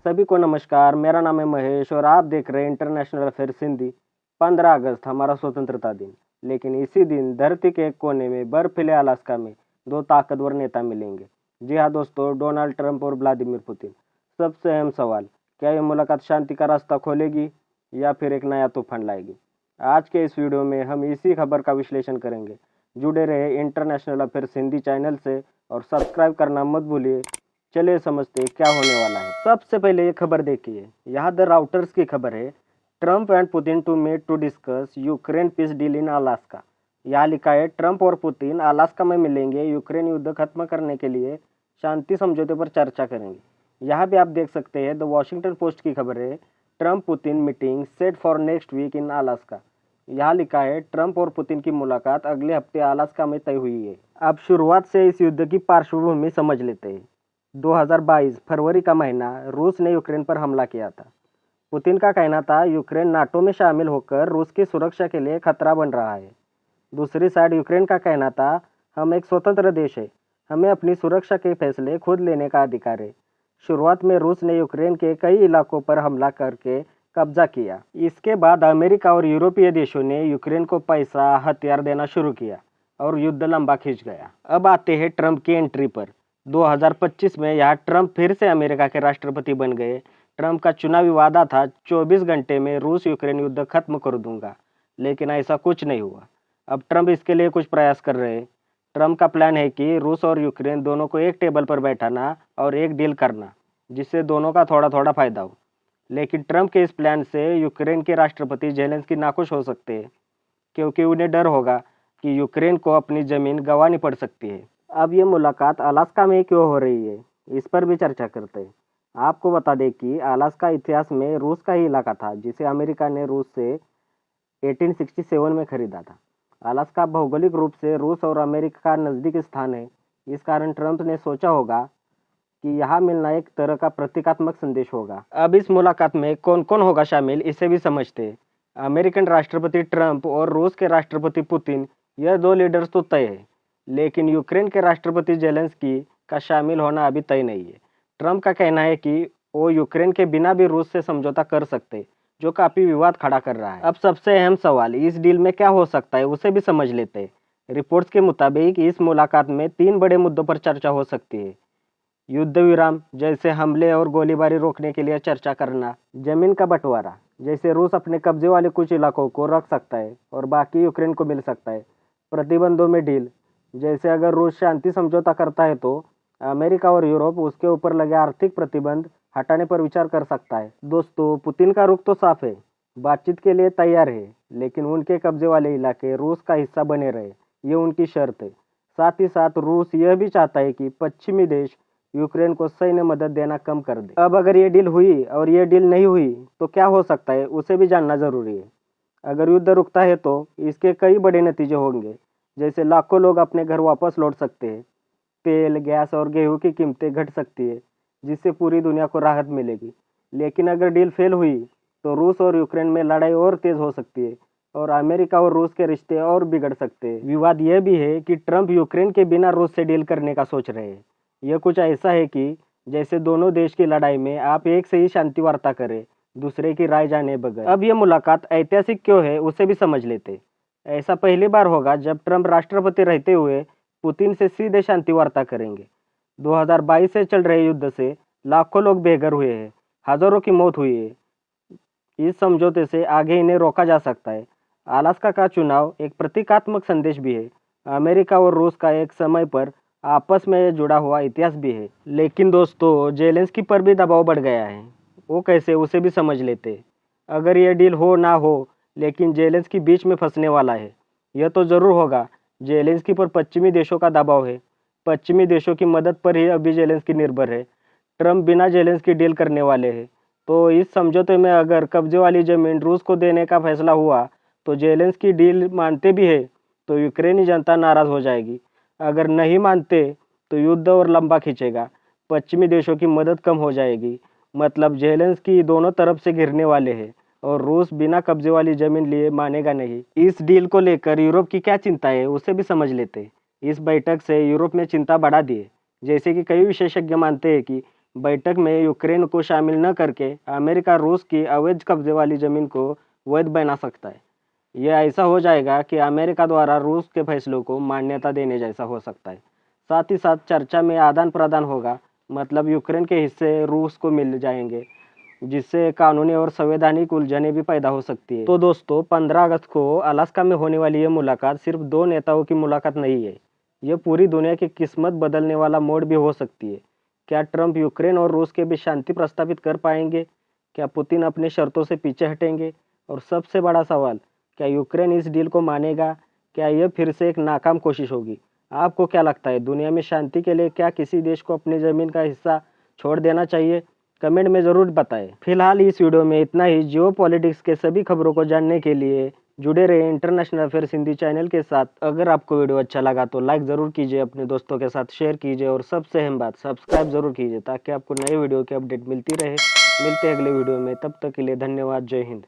सभी को नमस्कार। मेरा नाम है महेश और आप देख रहे हैं इंटरनेशनल अफेयर्स हिंदी। 15 अगस्त हमारा स्वतंत्रता दिन, लेकिन इसी दिन धरती के एक कोने में बर्फीले अलास्का में दो ताकतवर नेता मिलेंगे। जी हाँ दोस्तों, डोनाल्ड ट्रंप और व्लादिमीर पुतिन। सबसे अहम सवाल, क्या ये मुलाकात शांति का रास्ता खोलेगी या फिर एक नया तूफान लाएगी? आज के इस वीडियो में हम इसी खबर का विश्लेषण करेंगे। जुड़े रहे इंटरनेशनल अफेयर्स हिंदी चैनल से और सब्सक्राइब करना मत भूलिए। चलिए समझते हैं क्या होने वाला है। सबसे पहले ये खबर देखिए, यहाँ द राउटर्स की खबर है, Trump and Putin to meet to discuss Ukraine peace deal in Alaska. यहाँ लिखा है, ट्रंप और पुतिन अलास्का में मिलेंगे, यूक्रेन युद्ध खत्म करने के लिए शांति समझौते पर चर्चा करेंगे। यहाँ भी आप देख सकते हैं द वॉशिंगटन पोस्ट की खबर है, Trump Putin meeting set for next week in Alaska. यहाँ लिखा है, ट्रंप और पुतिन की मुलाकात अगले हफ्ते अलास्का में तय हुई है। अब शुरुआत से इस युद्ध की पार्श्वभूमि समझ लेते हैं। 2022 फरवरी का महीना रूस ने यूक्रेन पर हमला किया था। पुतिन का कहना था यूक्रेन नाटो में शामिल होकर रूस की सुरक्षा के लिए खतरा बन रहा है। दूसरी साइड यूक्रेन का कहना था, हम एक स्वतंत्र देश है, हमें अपनी सुरक्षा के फैसले खुद लेने का अधिकार है। शुरुआत में रूस ने यूक्रेन के कई इलाकों पर हमला करके कब्जा किया। इसके बाद अमेरिका और यूरोपीय देशों ने यूक्रेन को पैसा हथियार देना शुरू किया और युद्ध लंबा खिंच गया। अब आते हैं ट्रंप की एंट्री पर। 2025 में यहाँ ट्रंप फिर से अमेरिका के राष्ट्रपति बन गए। ट्रंप का चुनावी वादा था 24 घंटे में रूस यूक्रेन युद्ध खत्म कर दूंगा, लेकिन ऐसा कुछ नहीं हुआ। अब ट्रंप इसके लिए कुछ प्रयास कर रहे हैं। ट्रंप का प्लान है कि रूस और यूक्रेन दोनों को एक टेबल पर बैठाना और एक डील करना, जिससे दोनों का थोड़ा थोड़ा फायदा हो। लेकिन ट्रंप के इस प्लान से यूक्रेन के राष्ट्रपति जेलेंस्की नाखुश हो सकते हैं, क्योंकि उन्हें डर होगा कि यूक्रेन को अपनी जमीन गंवानी पड़ सकती है। अब ये मुलाकात अलास्का में क्यों हो रही है, इस पर भी चर्चा करते हैं। आपको बता दें कि अलास्का इतिहास में रूस का ही इलाका था, जिसे अमेरिका ने रूस से 1867 में खरीदा था। अलास्का भौगोलिक रूप से रूस और अमेरिका का नज़दीकी स्थान है। इस कारण ट्रंप ने सोचा होगा कि यहाँ मिलना एक तरह का प्रतीकात्मक संदेश होगा। अब इस मुलाकात में कौन कौन होगा शामिल, इसे भी समझते हैं। अमेरिकन राष्ट्रपति ट्रंप और रूस के राष्ट्रपति पुतिन, यह दो लीडर्स तो तय है, लेकिन यूक्रेन के राष्ट्रपति जेलेंस्की का शामिल होना अभी तय नहीं है। ट्रंप का कहना है कि वो यूक्रेन के बिना भी रूस से समझौता कर सकते, जो काफ़ी विवाद खड़ा कर रहा है। अब सबसे अहम सवाल, इस डील में क्या हो सकता है, उसे भी समझ लेते हैं। रिपोर्ट्स के मुताबिक इस मुलाकात में 3 बड़े मुद्दों पर चर्चा हो सकती है। युद्ध विराम, जैसे हमले और गोलीबारी रोकने के लिए चर्चा करना। जमीन का बंटवारा, जैसे रूस अपने कब्जे वाले कुछ इलाकों को रख सकता है और बाकी यूक्रेन को मिल सकता है। प्रतिबंधों में ढील, जैसे अगर रूस शांति समझौता करता है तो अमेरिका और यूरोप उसके ऊपर लगे आर्थिक प्रतिबंध हटाने पर विचार कर सकता है। दोस्तों, पुतिन का रुख तो साफ है, बातचीत के लिए तैयार है, लेकिन उनके कब्जे वाले इलाके रूस का हिस्सा बने रहे, ये उनकी शर्त है। साथ ही साथ रूस यह भी चाहता है कि पश्चिमी देश यूक्रेन को सैन्य मदद देना कम कर दे। अब अगर ये डील हुई और ये डील नहीं हुई तो क्या हो सकता है, उसे भी जानना जरूरी है। अगर युद्ध रुकता है तो इसके कई बड़े नतीजे होंगे, जैसे लाखों लोग अपने घर वापस लौट सकते हैं, तेल, गैस और गेहूं की कीमतें घट सकती है, जिससे पूरी दुनिया को राहत मिलेगी। लेकिन अगर डील फेल हुई तो रूस और यूक्रेन में लड़ाई और तेज हो सकती है और अमेरिका और रूस के रिश्ते और बिगड़ सकते हैं। विवाद यह भी है कि ट्रंप यूक्रेन के बिना रूस से डील करने का सोच रहे हैं। यह कुछ ऐसा है कि जैसे दोनों देश की लड़ाई में आप एक से ही शांति वार्ता करें, दूसरे की राय जाने बगैर। अब यह मुलाकात ऐतिहासिक क्यों है, उसे भी समझ लेते। ऐसा पहली बार होगा जब ट्रंप राष्ट्रपति रहते हुए पुतिन से सीधे शांति वार्ता करेंगे। 2022 से चल रहे युद्ध से लाखों लोग बेघर हुए हैं, हजारों की मौत हुई है। इस समझौते से आगे इन्हें रोका जा सकता है। अलास्का का चुनाव एक प्रतीकात्मक संदेश भी है। अमेरिका और रूस का एक समय पर आपस में जुड़ा हुआ इतिहास भी है। लेकिन दोस्तों, जेलेंस्की पर भी दबाव बढ़ गया है। वो कैसे, उसे भी समझ लेते। अगर ये डील हो ना हो, लेकिन जेलेंस्की बीच में फंसने वाला है। यह तो जरूर होगा। जेलेंस्की पर पश्चिमी देशों का दबाव है। पश्चिमी देशों की मदद पर ही अभी जेलेंस्की निर्भर है। ट्रंप बिना जेलेंस्की डील करने वाले हैं। तो इस समझौते में अगर कब्जे वाली जमीन रूस को देने का फैसला हुआ तो जेलेंस्की डील मानते भी है तो यूक्रेनी जनता नाराज हो जाएगी। अगर नहीं मानते तो युद्ध और लंबा खींचेगा, पश्चिमी देशों की मदद कम हो जाएगी। मतलब जेलेंस्की दोनों तरफ से घिरने वाले हैं और रूस बिना कब्जे वाली जमीन लिए मानेगा नहीं। इस डील को लेकर यूरोप की क्या चिंता है, उसे भी समझ लेते। इस बैठक से यूरोप में चिंता बढ़ा दी है। जैसे कि कई विशेषज्ञ मानते हैं कि बैठक में यूक्रेन को शामिल न करके अमेरिका रूस की अवैध कब्जे वाली ज़मीन को वैध बना सकता है। यह ऐसा हो जाएगा कि अमेरिका द्वारा रूस के फैसलों को मान्यता देने जैसा हो सकता है। साथ ही साथ चर्चा में आदान प्रदान होगा, मतलब यूक्रेन के हिस्से रूस को मिल जाएंगे, जिससे कानूनी और संवैधानिक उलझनें भी पैदा हो सकती है। तो दोस्तों, 15 अगस्त को अलास्का में होने वाली ये मुलाकात सिर्फ दो नेताओं की मुलाकात नहीं है, ये पूरी दुनिया की किस्मत बदलने वाला मोड़ भी हो सकती है। क्या ट्रंप यूक्रेन और रूस के बीच शांति प्रस्तावित कर पाएंगे? क्या पुतिन अपनी शर्तों से पीछे हटेंगे? और सबसे बड़ा सवाल, क्या यूक्रेन इस डील को मानेगा? क्या यह फिर से एक नाकाम कोशिश होगी? आपको क्या लगता है, दुनिया में शांति के लिए क्या किसी देश को अपनी ज़मीन का हिस्सा छोड़ देना चाहिए? कमेंट में ज़रूर बताएं। फिलहाल इस वीडियो में इतना ही। जियोपॉलिटिक्स के सभी खबरों को जानने के लिए जुड़े रहे इंटरनेशनल अफेयर्स हिंदी चैनल के साथ। अगर आपको वीडियो अच्छा लगा तो लाइक ज़रूर कीजिए, अपने दोस्तों के साथ शेयर कीजिए और सबसे अहम बात, सब्सक्राइब ज़रूर कीजिए ताकि आपको नए वीडियो की अपडेट मिलती रहे। मिलते हैं अगले वीडियो में, तब तक के लिए धन्यवाद। जय हिंद।